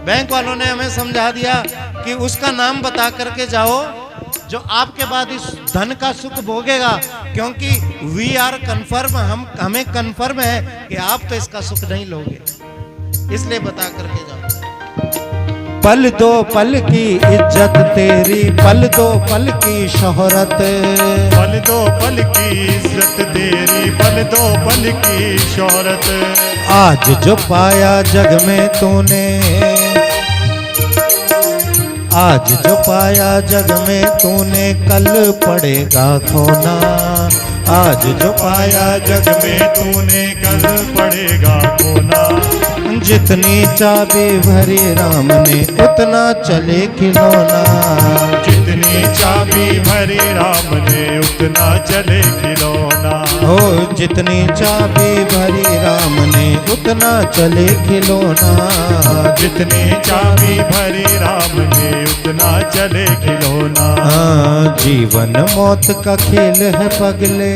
Bank वालों ने हमें समझा दिया कि उसका नाम बता करके जाओ जो आपके बाद इस धन का सुख भोगेगा, क्योंकि वी आर कन्फर्म, हमें कन्फर्म है कि आप तो इसका सुख नहीं लोगे, इसलिए बता करके जाओ। पल दो पल की इज्जत तेरी, पल दो पल की शोहरत, पल दो पल की इज्जत तेरी, पल दो पल की शोहरत। आज जो पाया जग में तूने, आज जो पाया जग में तूने कल पड़ेगा खोना, आज जो पाया जग में तूने कल पड़ेगा खोना। जितनी चाबी भरी राम ने उतना चले खिलौना, जितनी चाबी भरी राम ने उतना चले खिलौना। हो जितनी चाबी भरी राम ने उतना चले खिलौना, जितनी चाबी भरी राम ने उतना चले खिलौना। जीवन मौत का खेल है पगले,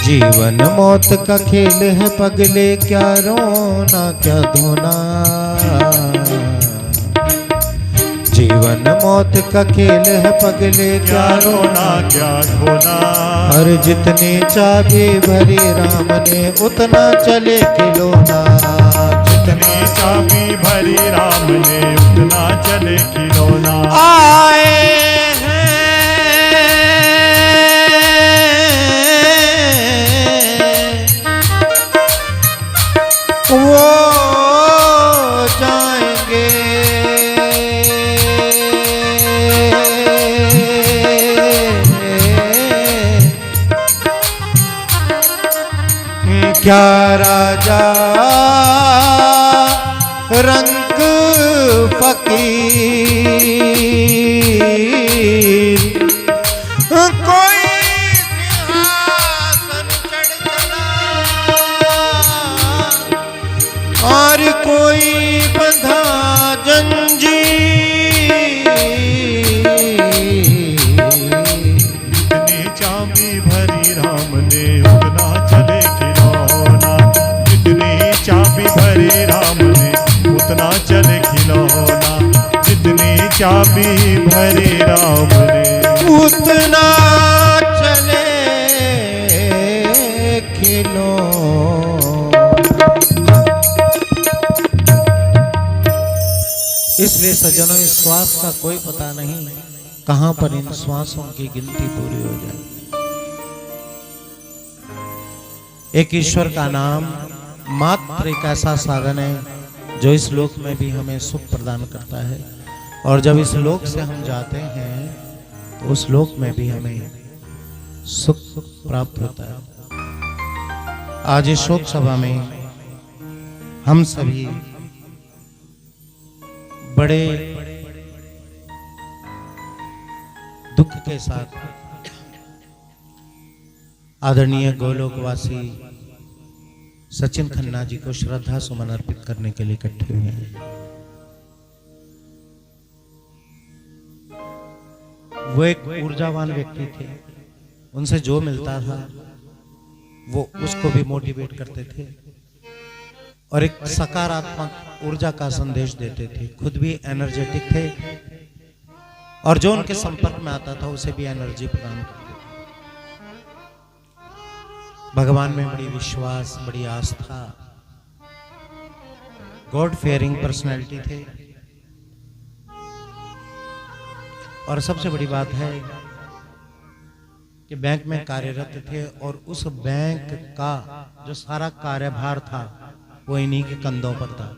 जीवन मौत का खेल है पगले, क्या रोना क्या धोना। जीवन मौत का खेल है पगले, क्या रोना क्या धोना। और जितनी चाबी भरी राम ने उतना चले खिलौना, जितनी चाबी भरी राम ने उतना चले खिलौना। आए वो जाएंगे, क्या राजा रंग फकीर, कोई सिंहासन चढ़ चला और कोई बंधा जंजीर। जितनी चाबी भरी राम ने उतना चले खिलौना, जितनी चाबी भरी राम ने उतना चले खिलौना। जितनी चाबी भरी राम ने उतना चले खिलौना। इसलिए सज्जनों, इस श्वास का कोई पता नहीं कहां पर इन श्वासों की गिनती पूरी हो जाए। एक ईश्वर का नाम मात्र एक ऐसा साधन है जो इस लोक में भी हमें सुख प्रदान करता है, और जब इस लोक से हम जाते हैं तो उस लोक में भी हमें सुख प्राप्त होता है। आज इस शोक सभा में हम सभी बड़े दुख के साथ आदरणीय गोलोकवासी सचिन खन्ना जी को श्रद्धा सुमन अर्पित करने के लिए इकट्ठे हुए हैं। वो एक ऊर्जावान व्यक्ति थे, उनसे जो मिलता था वो उसको भी मोटिवेट करते थे और एक सकारात्मक ऊर्जा का संदेश देते थे। खुद भी एनर्जेटिक थे और जो उनके संपर्क में आता था उसे भी एनर्जी प्रदान करते थे। भगवान में बड़ी विश्वास, बड़ी आस्था, गॉड फेयरिंग पर्सनैलिटी थे। और सबसे बड़ी बात है कि बैंक में कार्यरत थे और उस बैंक का जो सारा कार्यभार था वो इन्हीं के कंधों पर था।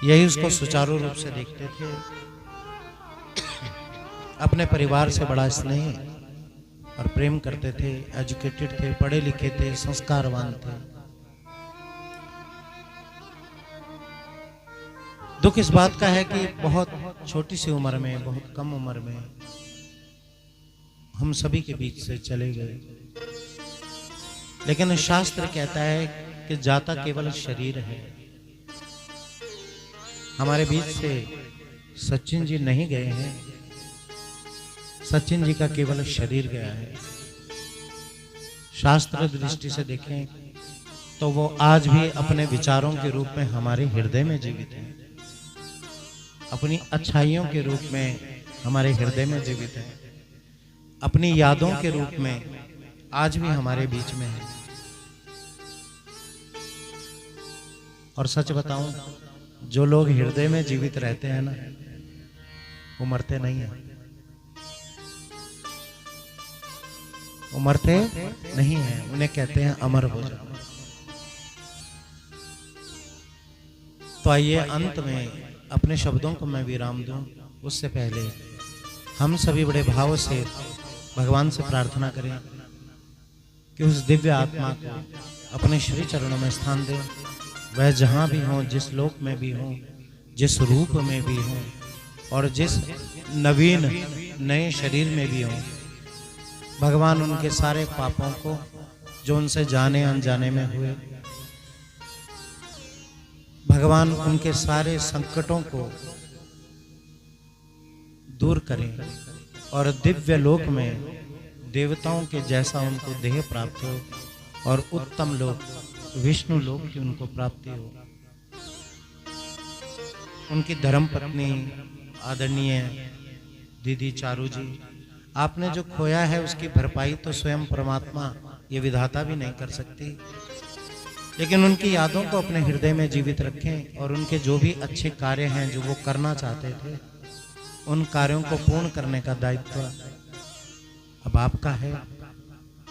यही उसको सुचारू रूप से देखते थे। अपने परिवार से बड़ा स्नेह और प्रेम करते थे, एजुकेटेड थे, पढ़े लिखे थे, संस्कारवान थे। दुख इस बात का है कि बहुत छोटी सी उम्र में, बहुत कम उम्र में हम सभी के बीच से चले गए। लेकिन शास्त्र कहता है कि जाता केवल शरीर है। हमारे बीच से सचिन जी नहीं गए हैं, सचिन जी का केवल शरीर गया है। शास्त्र दृष्टि से देखें तो तो वो आज भी अपने विचारों के रूप में हमारे हृदय में जीवित है, अपनी अच्छाइयों के रूप में हमारे हृदय में जीवित है, अपनी यादों के रूप में आज भी हमारे बीच में है। और सच बताऊं, जो लोग हृदय में जीवित रहते हैं ना, वो मरते नहीं है, वो मरते नहीं है, उन्हें कहते हैं अमर हो जाओ। तो आइए अंत में अपने शब्दों को मैं विराम दूं, उससे पहले हम सभी बड़े भाव से भगवान से प्रार्थना करें कि उस दिव्य आत्मा को अपने श्री चरणों में स्थान दें। वह जहाँ भी हो, जिस लोक में भी हो, जिस रूप में भी हो और जिस नवीन नए शरीर में भी हो, भगवान उनके सारे पापों को जो उनसे जाने अनजाने में हुए, भगवान उनके सारे संकटों को दूर करें और दिव्य लोक में देवताओं के जैसा उनको देह प्राप्त हो और उत्तम लोक विष्णु लोक की उनको प्राप्ति हो। उनकी धर्म पत्नी आदरणीय दीदी चारू जी, आपने जो खोया है उसकी भरपाई तो स्वयं परमात्मा ये विधाता भी नहीं कर सकती, लेकिन उनकी यादों को अपने हृदय में जीवित रखें और उनके जो भी अच्छे कार्य हैं जो वो करना चाहते थे, उन कार्यों को पूर्ण करने का दायित्व अब आपका है।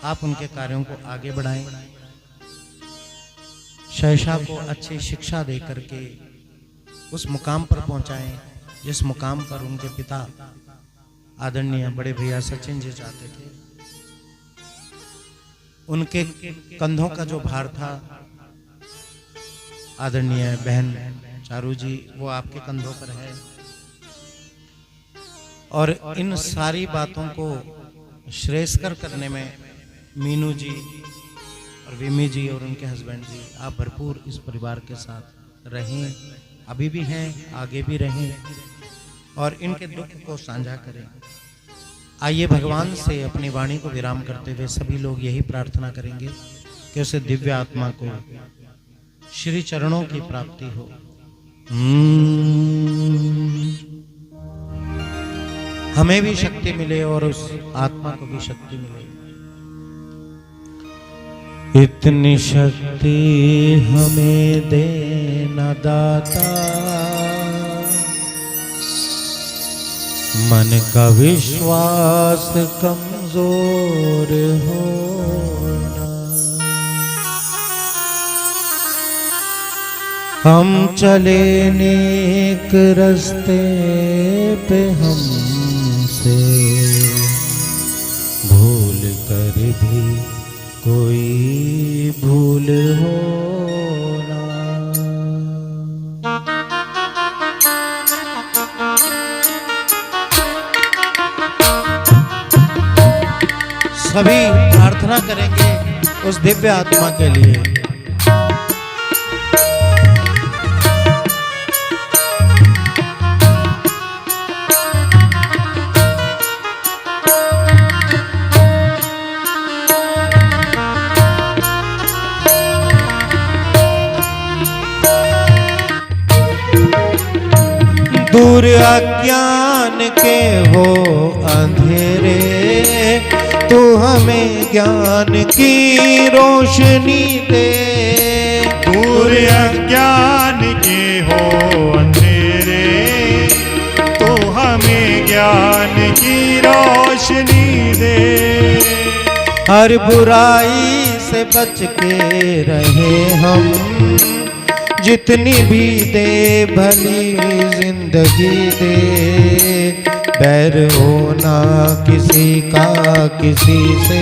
आप उनके कार्यों को आगे बढ़ाएं, शैशा को अच्छी शिक्षा दे करके उस मुकाम पर पहुंचाएं जिस मुकाम पर उनके पिता आदरणीय बड़े भैया सचिन जी चाहते थे। उनके कंधों का जो भार था आदरणीय बहन चारू जी, वो आपके कंधों पर है। और इन सारी बातों को श्रेयस्कर करने में मीनू जी और विमी जी और उनके हस्बैंड जी, आप भरपूर इस परिवार के साथ रहें, अभी भी हैं, आगे भी रहें और इनके दुख को साझा करें। आइए भगवान से अपनी वाणी को विराम करते हुए सभी लोग यही प्रार्थना करेंगे कि उसे दिव्य आत्मा को श्री चरणों की प्राप्ति हो। हमें भी शक्ति मिले और उस आत्मा को भी शक्ति मिले। इतनी शक्ति हमें देना दाता, मन का विश्वास कमजोर होना, हम चले नेक रास्ते पे हमसे भूल कर भी कोई भूल होना। सभी प्रार्थना करेंगे उस दिव्य आत्मा के लिए। दूर अज्ञान के हो अंधेरे, तू हमें ज्ञान की रोशनी दे। दूर अज्ञान के हो अंधेरे, तो हमें ज्ञान की रोशनी दे। हर बुराई से बच के रहे हम, जितनी भी दे भली जिंदगी दे। बैर होना किसी का किसी से,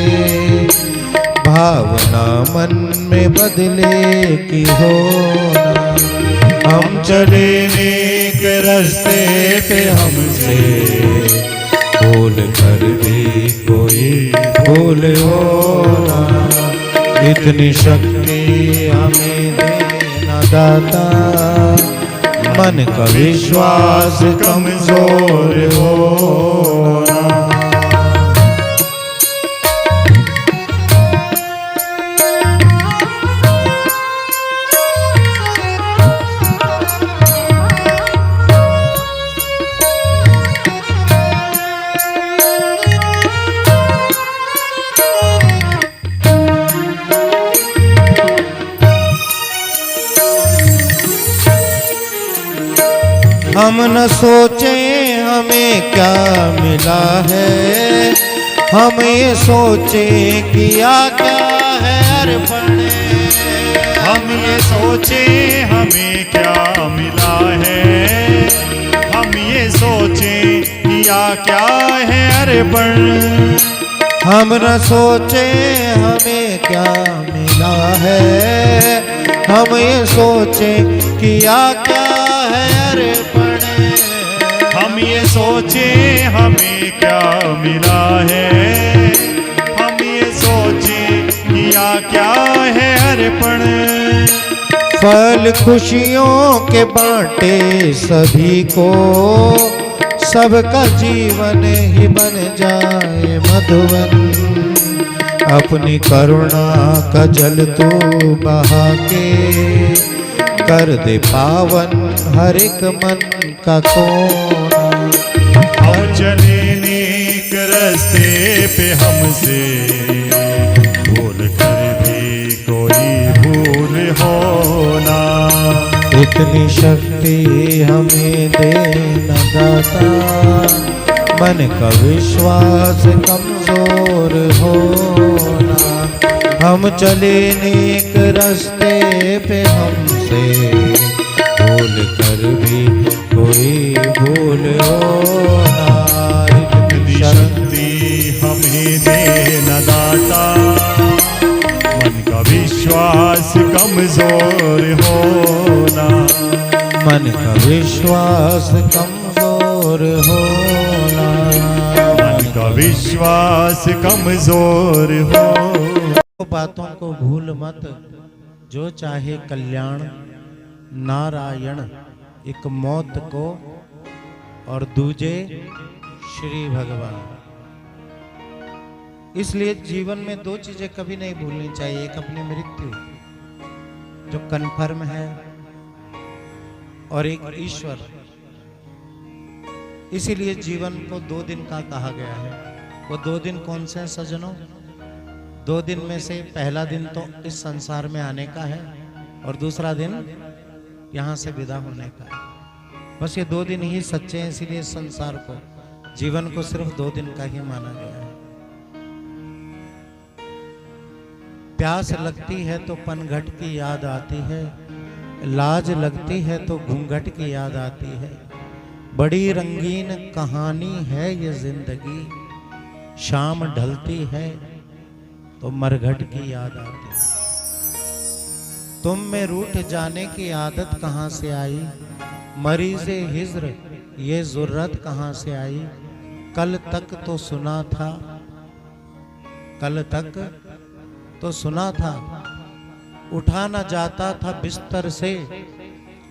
भावना मन में बदले की होना। हम चले नेक रास्ते पे हमसे भूल कर भी कोई भूल होना। इतनी शक्ति हमें देना दाता, मन का विश्वास कमजोर होना। हम न सोचे हमें क्या मिला है, हम ये सोचे किया क्या है अर्पण। हम ये सोचे हमें क्या मिला है, हम ये सोचे किया क्या है अर्पण। हम न सोचे हमें क्या मिला है, हम ये सोचे किया क्या है अर्पण। हम ये सोचे हमें क्या मिला है, हम ये सोचे किया क्या है अर्पण। फल खुशियों के बांटे सभी को, सबका जीवन ही बन जाए मधुवन। अपनी करुणा का जल तू बहा के, कर दे पावन हर एक मन का कोना। हम चले नेक रास्ते पे हमसे, भूल कर भी कोई भूल होना। इतनी शक्ति हमें देना दाता, मन का विश्वास कमजोर होना। हम चले नेक रास्ते पे हमसे, भूल कर भी कोई भूल होना। इतनी शक्ति हमें देना दाता, मन का विश्वास कमजोर होना। मन का विश्वास कमजोर होना। मन का विश्वास कमजोर हो। बातों को भूल मत, जो चाहे कल्याण नारायण। एक मौत को और दूजे श्री भगवान। इसलिए जीवन में दो चीजें कभी नहीं भूलनी चाहिए। एक अपनी मृत्यु जो कन्फर्म है, और एक ईश्वर। इसीलिए जीवन को 2 दिन का कहा गया है। वो 2 दिन कौन से हैं सज्जनों? 2 दिन में से पहला दिन तो इस संसार में आने का है, और दूसरा दिन यहाँ से विदा होने का है। बस ये 2 दिन ही सच्चे हैं। इसीलिए संसार को, जीवन को सिर्फ 2 दिन का ही माना गया है। प्यास लगती है तो पनघट की याद आती है, लाज लगती है तो घूंघट की याद आती है। बड़ी रंगीन कहानी है ये जिंदगी, शाम ढलती है तो मरघट की याद आती है। तुम में रूठ जाने की आदत कहाँ से आई, मरीज़े हिज्र ये जुर्रत कहाँ से आई। कल तक तो सुना था, कल तक तो सुना था, उठा न जाता था बिस्तर से।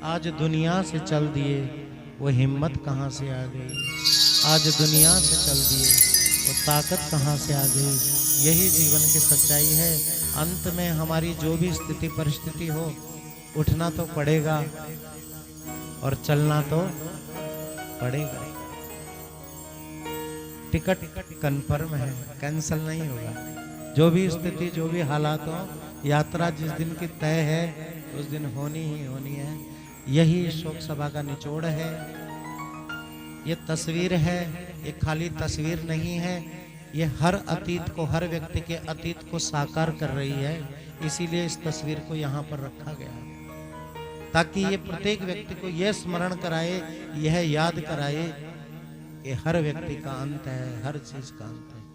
आज दुनिया से चल दिए, वो हिम्मत कहाँ से आ गई। आज दुनिया से चल दिए, वो ताकत कहाँ से आ गई। यही जीवन की सच्चाई है। अंत में हमारी जो भी स्थिति परिस्थिति हो, उठना तो पड़ेगा और चलना तो पड़ेगा। टिकट कंफर्म है, कैंसिल नहीं होगा। जो भी स्थिति, जो भी हालात हो, यात्रा जिस दिन की तय है उस दिन होनी ही होनी है। यही शोक सभा का निचोड़ है। ये तस्वीर है, ये खाली तस्वीर नहीं है, ये हर अतीत को, हर व्यक्ति के अतीत को साकार कर रही है। इसीलिए इस तस्वीर को यहाँ पर रखा गया, ताकि ये प्रत्येक व्यक्ति को यह स्मरण कराए, यह याद कराए कि हर व्यक्ति का अंत है, हर चीज का अंत है।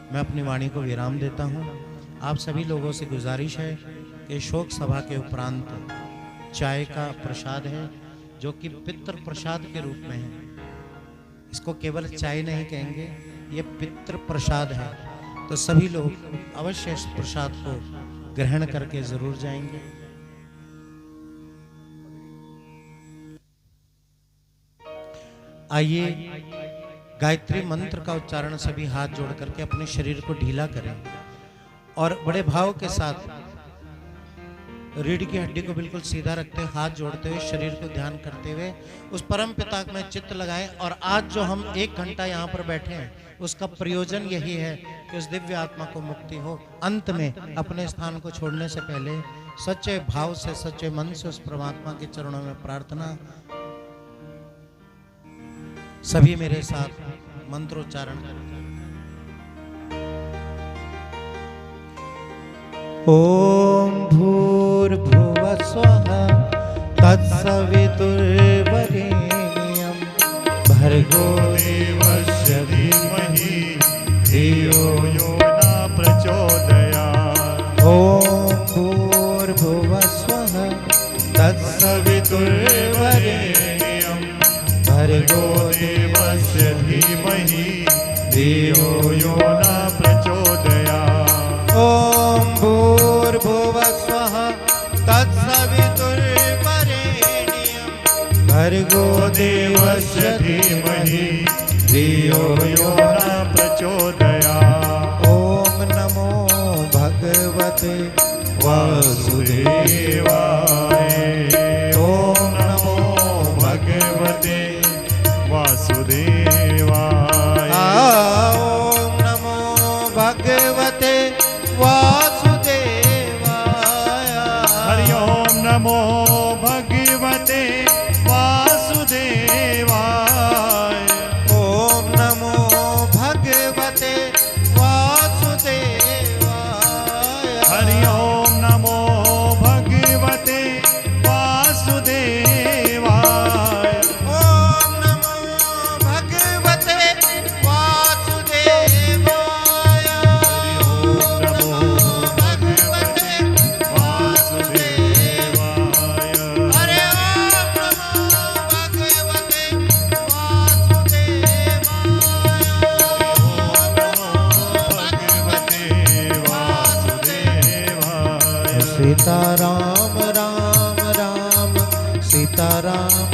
मैं अपनी वाणी को विराम देता हूँ। आप सभी लोगों से गुजारिश है कि शोक सभा के उपरांत चाय का प्रसाद है, जो कि पितृ प्रसाद के रूप में है। इसको केवल चाय नहीं कहेंगे, ये पितृ प्रसाद है। तो सभी लोग अवश्य इस प्रसाद को ग्रहण करके जरूर जाएंगे। आइए गायत्री मंत्र का उच्चारण सभी हाथ जोड़ करके अपने शरीर को ढीला करें और बड़े भाव के साथ रीढ़ की हड्डी को बिल्कुल सीधा रखते हुए, हाथ जोड़ते हुए, शरीर को ध्यान करते हुए उस परम पिता में चित्त लगाएं। और आज जो हम 1 घंटा यहाँ पर बैठे हैं, उसका प्रयोजन यही है कि उस दिव्य आत्मा को मुक्ति हो। अंत में अपने स्थान को छोड़ने से पहले सच्चे भाव से, सच्चे मन से उस परमात्मा के चरणों में प्रार्थना। सभी मेरे साथ मंत्रोच्चारण करें। ओम भूर्भुवः स्वः तत्सवितुर्वरेण्यं भर्गो देवस्य धीमहि धियो यो न प्रचोदयात्। ओम भूर्भुवः स्वः तत्सवितुर्वरेण्यं भर्गो देवस्य धीमहि धियो यो न प्रचोदयात्। ओम भूर्भुवः स्वः तत्सवितुर्वरेण्यं भर्गो देवस्य धीमहि धियो यो न प्रचोदयात्। ओम नमो भगवते वासुदेवाय। ओम नमो भगवते वासुदेवाय। ओम नमो भगवते वासुदेवाय। हरि ओम नमो भगवते वासुदेवाय। ओम नमो भगवते वासुदेवाय। हरि ओम नमो भगवते वासुदेवाय। ओम नमो भगवते वासुदेवाय। नमो भगवते वासुदेवाय। हरे ओम नमो भगवते वासुदेवाय। सीताराम राम राम सीताराम